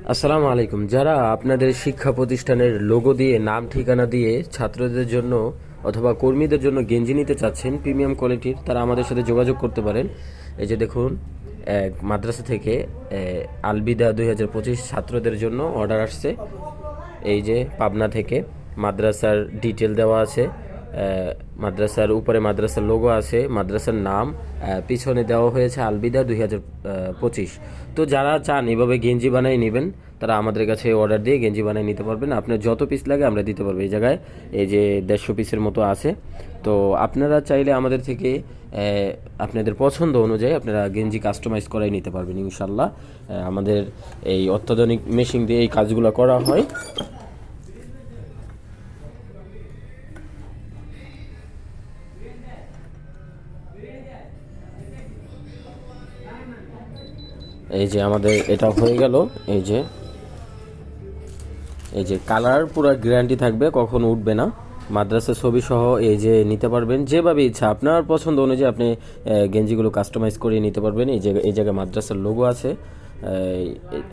আসসালামু আলাইকুম। যারা আপনাদের শিক্ষা প্রতিষ্ঠানের লোগো দিয়ে নাম ঠিকানা দিয়ে ছাত্রদের জন্য অথবা কর্মীদের জন্য গেঞ্জি নিতে চাচ্ছেন প্রিমিয়াম কোয়ালিটির, তারা আমাদের সাথে যোগাযোগ করতে পারেন। এই যে দেখুন, এক মাদ্রাসা থেকে আলবিদা 2025 ছাত্রদের জন্য অর্ডার আসছে। এই যে পাবনা থেকে মাদ্রাসার ডিটেল দেওয়া আছে, মাদ্রাসার উপরে মাদ্রাসার লোগো আছে, মাদ্রাসার নাম পিছনে দেওয়া হয়েছে আলবিদা 2025। তো যারা চান এভাবে গেঞ্জি বানিয়ে নেবেন, তারা আমাদের কাছে অর্ডার দিয়ে গেঞ্জি বানিয়ে নিতে পারবেন। আপনার যত পিস লাগে আমরা দিতে পারবো। এই জায়গায় এই যে 150 পিসের মতো আছে। তো আপনারা চাইলে আমাদের থেকে আপনাদের পছন্দ অনুযায়ী আপনারা গেঞ্জি কাস্টমাইজ করাই নিতে পারবেন ইনশাল্লাহ। আমাদের এই অত্যাধুনিক মেশিন দিয়ে এই কাজগুলো করা হয়। এই যে আমাদের এটা হয়ে গেল। এই যে এই যে কালার পুরো গ্যারান্টি থাকবে, কখনো উঠবে না। মাদ্রাসা ছবি সহ এই যে নিতে পারবেন, যেভাবে ইচ্ছা আপনার পছন্দ অনুযায়ী আপনি গেঞ্জিগুলো কাস্টমাইজ করে নিতে পারবেন। এই জায়গায় মাদ্রাসার লোগো আছে।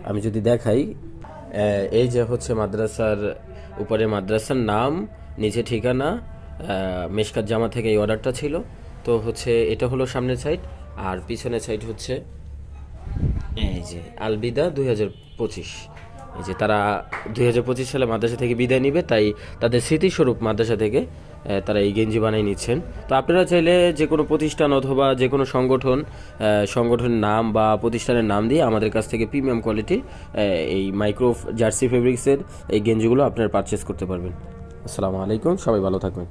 আমি যদি দেখাই, এই যে হচ্ছে মাদ্রাসার উপরে মাদ্রাসার নাম, নিচে ঠিকানা। মেশকাত জামা থেকে এই অর্ডারটা ছিল। তো হচ্ছে এটা হলো সামনের সাইড, আর পিছনের সাইড হচ্ছে এই যে আলবিদা 2025। এই যে তারা 2025 সালে মাদ্রাসা থেকে বিদায় নিবে, তাই তাদের স্মৃতিস্বরূপ মাদ্রাসা থেকে তারা এই গেঞ্জি বানিয়ে নিচ্ছেন। তো আপনারা চাইলে যে কোনো প্রতিষ্ঠান অথবা যে কোনো সংগঠনের নাম বা প্রতিষ্ঠানের নাম দিয়ে আমাদের কাছ থেকে প্রিমিয়াম কোয়ালিটির এই মাইক্রো জার্সি ফেব্রিক্সের এই গেঞ্জিগুলো আপনারা পারচেস করতে পারবেন। আসসালামু আলাইকুম, সবাই ভালো থাকবেন।